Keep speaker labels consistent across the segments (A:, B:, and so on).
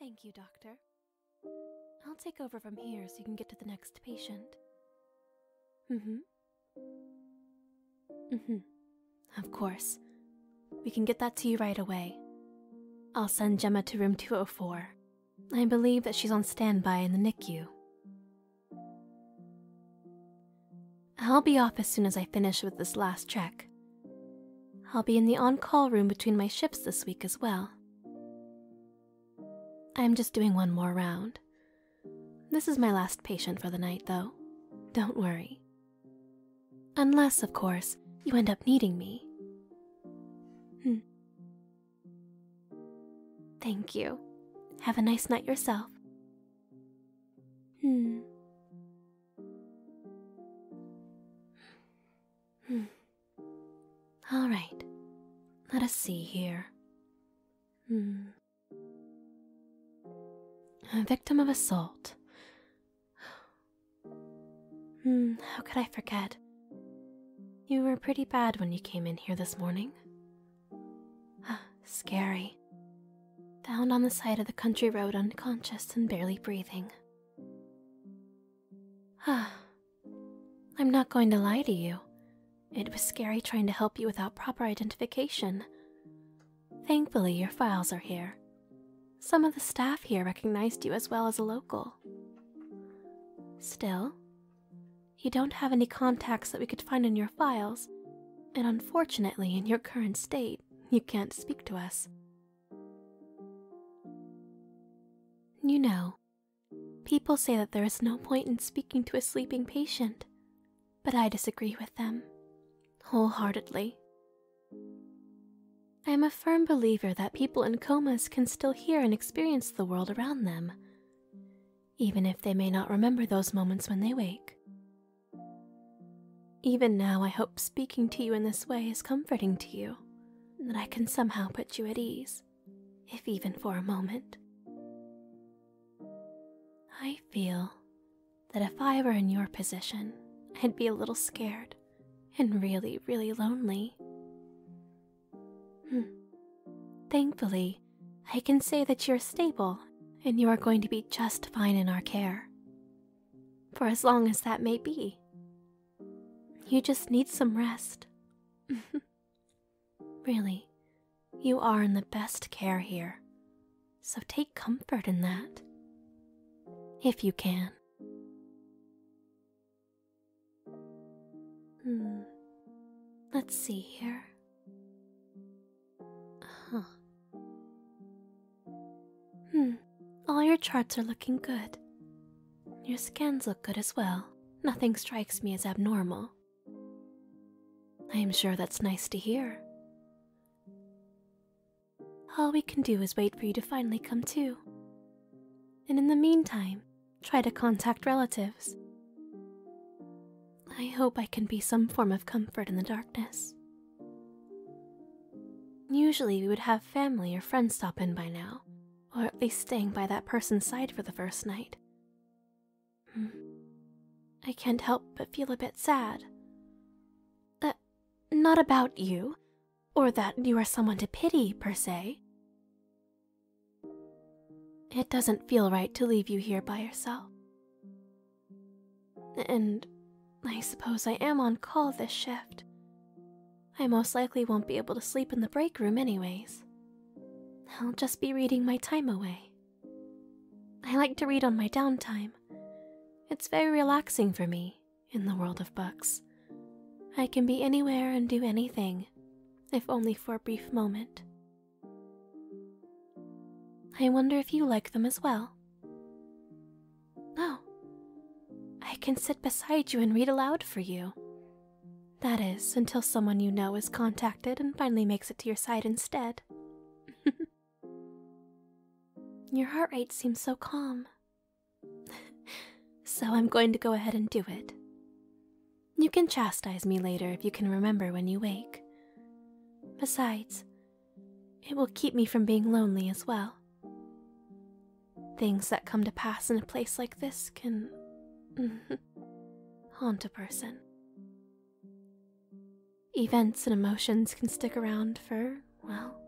A: Thank you, Doctor. I'll take over from here so you can get to the next patient. Of course. We can get that to you right away. I'll send Gemma to room 204. I believe that she's on standby in the NICU. I'll be off as soon as I finish with this last check. I'll be in the on-call room between my shifts this week as well. I'm just doing one more round. This is my last patient for the night, though. Don't worry. Unless, of course, you end up needing me. Thank you. Have a nice night yourself. All right. Let us see here. A victim of assault. How could I forget? You were pretty bad when you came in here this morning. Scary. Found on the side of the country road unconscious and barely breathing. I'm not going to lie to you. It was scary trying to help you without proper identification. Thankfully, your files are here. Some of the staff here recognized you as well as a local. Still, you don't have any contacts that we could find in your files, and unfortunately, in your current state, you can't speak to us. You know, people say that there is no point in speaking to a sleeping patient, but I disagree with them, wholeheartedly. I am a firm believer that people in comas can still hear and experience the world around them, even if they may not remember those moments when they wake. Even now, I hope speaking to you in this way is comforting to you, and that I can somehow put you at ease, if even for a moment. I feel that if I were in your position, I'd be a little scared and really, really lonely. Thankfully, I can say that you're stable and you are going to be just fine in our care. For as long as that may be. You just need some rest. Really, you are in the best care here, so take comfort in that. If you can. Let's see here. All your charts are looking good. Your scans look good as well. Nothing strikes me as abnormal. I am sure that's nice to hear. All we can do is wait for you to finally come to. And in the meantime, try to contact relatives. I hope I can be some form of comfort in the darkness. Usually we would have family or friends stop in by now, or at least staying by that person's side for the first night. I can't help but feel a bit sad. Not about you, or that you are someone to pity, per se. It doesn't feel right to leave you here by yourself. And I suppose I am on call this shift. I most likely won't be able to sleep in the break room anyways. I'll just be reading my time away. I like to read on my downtime. It's very relaxing for me in the world of books. I can be anywhere and do anything, if only for a brief moment. I wonder if you like them as well. Oh, I can sit beside you and read aloud for you. That is, until someone you know is contacted and finally makes it to your side instead. Your heart rate seems so calm. So I'm going to go ahead and do it. You can chastise me later if you can remember when you wake. Besides, it will keep me from being lonely as well. Things that come to pass in a place like this can haunt a person. Events and emotions can stick around for, well,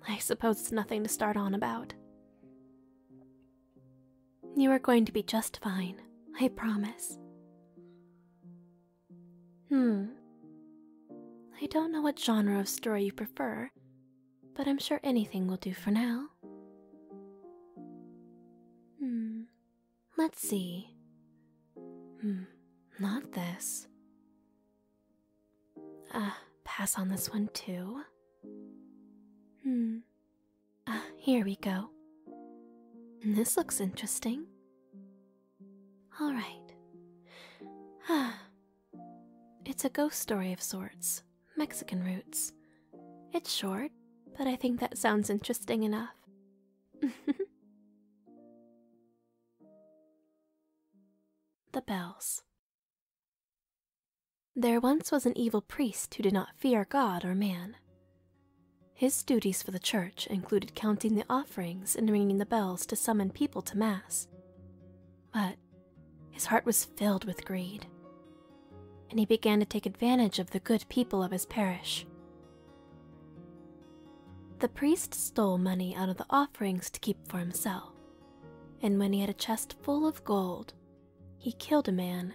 A: I suppose it's nothing to start on about. You are going to be just fine, I promise. I don't know what genre of story you prefer, but I'm sure anything will do for now. Let's see. Not this. Pass on this one too. Here we go. This looks interesting. All right. It's a ghost story of sorts, Mexican roots. It's short, but I think that sounds interesting enough. The Bells. There once was an evil priest who did not fear God or man. His duties for the church included counting the offerings and ringing the bells to summon people to Mass. But his heart was filled with greed, and he began to take advantage of the good people of his parish. The priest stole money out of the offerings to keep for himself, and when he had a chest full of gold, he killed a man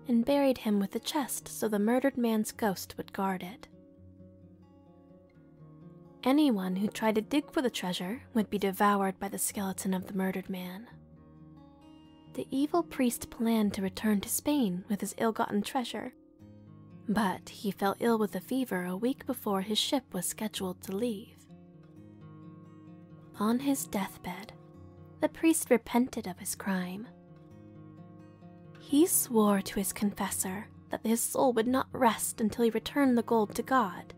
A: and buried him with the chest so the murdered man's ghost would guard it. Anyone who tried to dig for the treasure would be devoured by the skeleton of the murdered man. The evil priest planned to return to Spain with his ill-gotten treasure, but he fell ill with a fever a week before his ship was scheduled to leave. On his deathbed, the priest repented of his crime. He swore to his confessor that his soul would not rest until he returned the gold to God.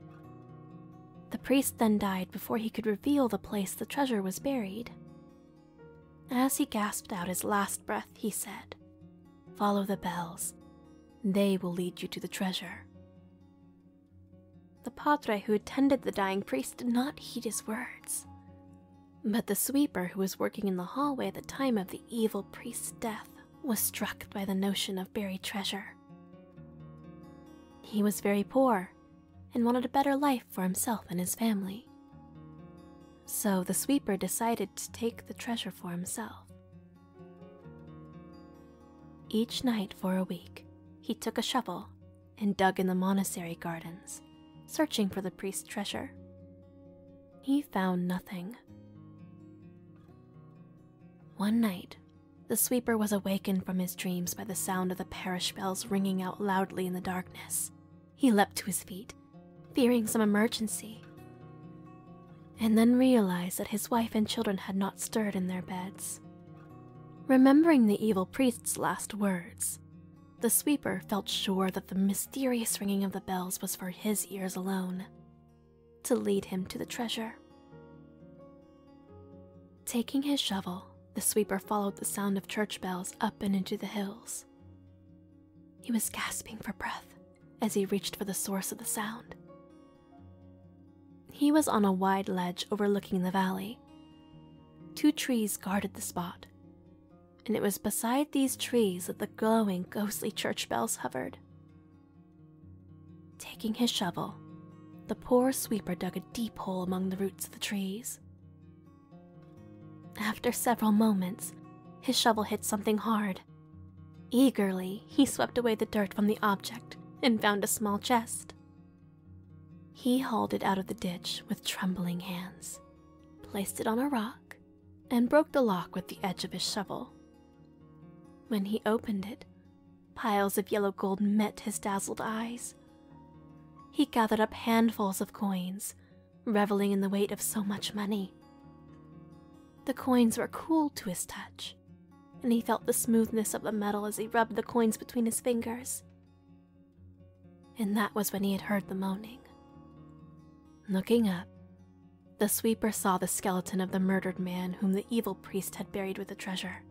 A: The priest then died before he could reveal the place the treasure was buried. As he gasped out his last breath, he said, "Follow the bells. They will lead you to the treasure." The padre who attended the dying priest did not heed his words. But the sweeper who was working in the hallway at the time of the evil priest's death was struck by the notion of buried treasure. He was very poor and wanted a better life for himself and his family. So the sweeper decided to take the treasure for himself. Each night for a week, he took a shovel and dug in the monastery gardens, searching for the priest's treasure. He found nothing. One night, the sweeper was awakened from his dreams by the sound of the parish bells ringing out loudly in the darkness. He leapt to his feet, fearing some emergency, and then realized that his wife and children had not stirred in their beds. Remembering the evil priest's last words, the sweeper felt sure that the mysterious ringing of the bells was for his ears alone, to lead him to the treasure. Taking his shovel, the sweeper followed the sound of church bells up and into the hills. He was gasping for breath as he reached for the source of the sound. He was on a wide ledge overlooking the valley. 2 trees guarded the spot, and it was beside these trees that the glowing, ghostly church bells hovered. Taking his shovel, the poor sweeper dug a deep hole among the roots of the trees. After several moments, his shovel hit something hard. Eagerly, he swept away the dirt from the object and found a small chest. He hauled it out of the ditch with trembling hands, placed it on a rock, and broke the lock with the edge of his shovel. When he opened it, piles of yellow gold met his dazzled eyes. He gathered up handfuls of coins, reveling in the weight of so much money. The coins were cool to his touch, and he felt the smoothness of the metal as he rubbed the coins between his fingers. And that was when he had heard the moaning. Looking up, the sweeper saw the skeleton of the murdered man whom the evil priest had buried with the treasure.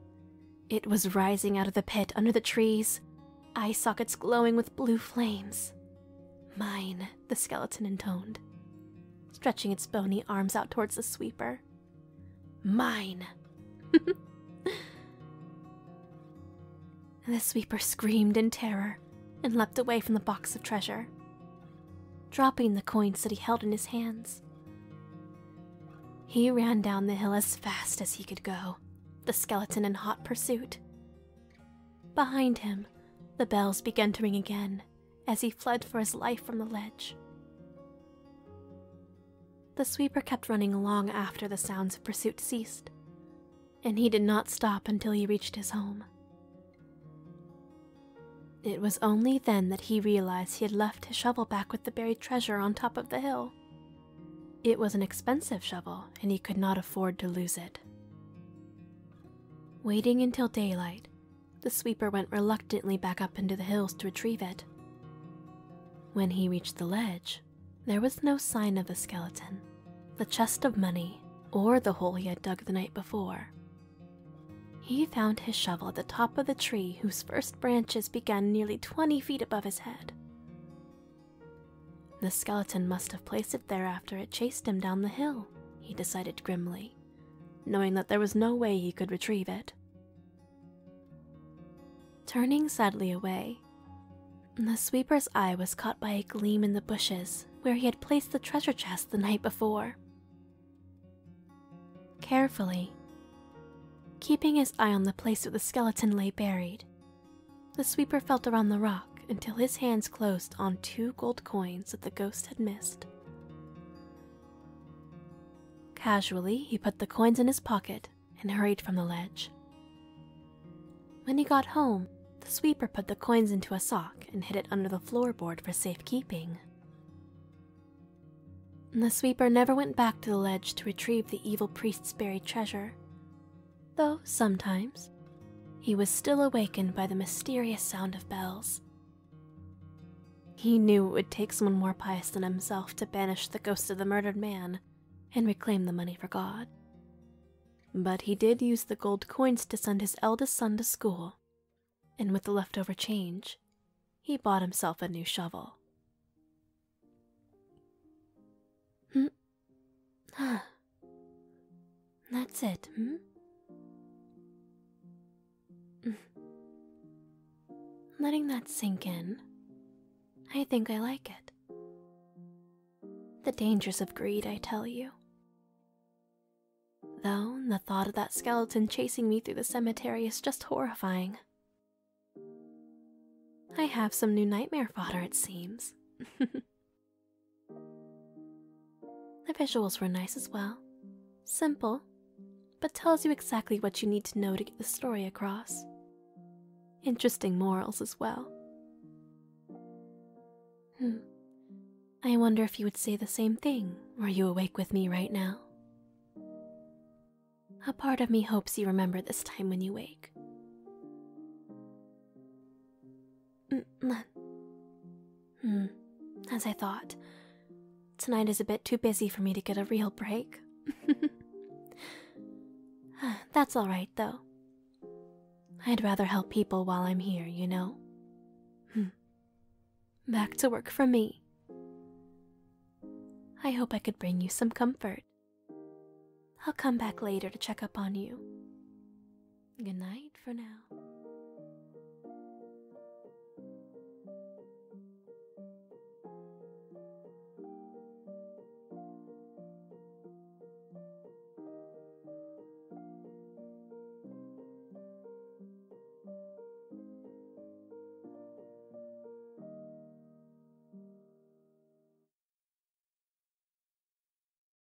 A: It was rising out of the pit under the trees, eye sockets glowing with blue flames. "Mine," the skeleton intoned, stretching its bony arms out towards the sweeper. "Mine." The sweeper screamed in terror and leapt away from the box of treasure, dropping the coins that he held in his hands. He ran down the hill as fast as he could go, the skeleton in hot pursuit. Behind him, the bells began to ring again as he fled for his life from the ledge. The sweeper kept running long after the sounds of pursuit ceased, and he did not stop until he reached his home. It was only then that he realized he had left his shovel back with the buried treasure on top of the hill. It was an expensive shovel, and he could not afford to lose it. Waiting until daylight, the sweeper went reluctantly back up into the hills to retrieve it. When he reached the ledge, there was no sign of the skeleton, the chest of money, or the hole he had dug the night before. He found his shovel at the top of the tree whose first branches began nearly 20 feet above his head. The skeleton must have placed it there after it chased him down the hill, he decided grimly, knowing that there was no way he could retrieve it. Turning sadly away, the sweeper's eye was caught by a gleam in the bushes where he had placed the treasure chest the night before. Carefully, keeping his eye on the place where the skeleton lay buried, the sweeper felt around the rock until his hands closed on 2 gold coins that the ghost had missed. Casually, he put the coins in his pocket and hurried from the ledge. When he got home, the sweeper put the coins into a sock and hid it under the floorboard for safekeeping. The sweeper never went back to the ledge to retrieve the evil priest's buried treasure, though sometimes he was still awakened by the mysterious sound of bells. He knew it would take someone more pious than himself to banish the ghost of the murdered man and reclaim the money for God. But he did use the gold coins to send his eldest son to school, and with the leftover change, he bought himself a new shovel. That's it, Letting that sink in, I think I like it. The dangers of greed, I tell you. Though the thought of that skeleton chasing me through the cemetery is just horrifying. I have some new nightmare fodder, it seems. The visuals were nice as well. Simple, but tells you exactly what you need to know to get the story across. Interesting morals as well. I wonder if you would say the same thing were you awake with me right now. A part of me hopes you remember this time when you wake. As I thought, tonight is a bit too busy for me to get a real break. That's alright, though. I'd rather help people while I'm here, you know? Back to work for me. I hope I could bring you some comfort. I'll come back later to check up on you. Good night for now.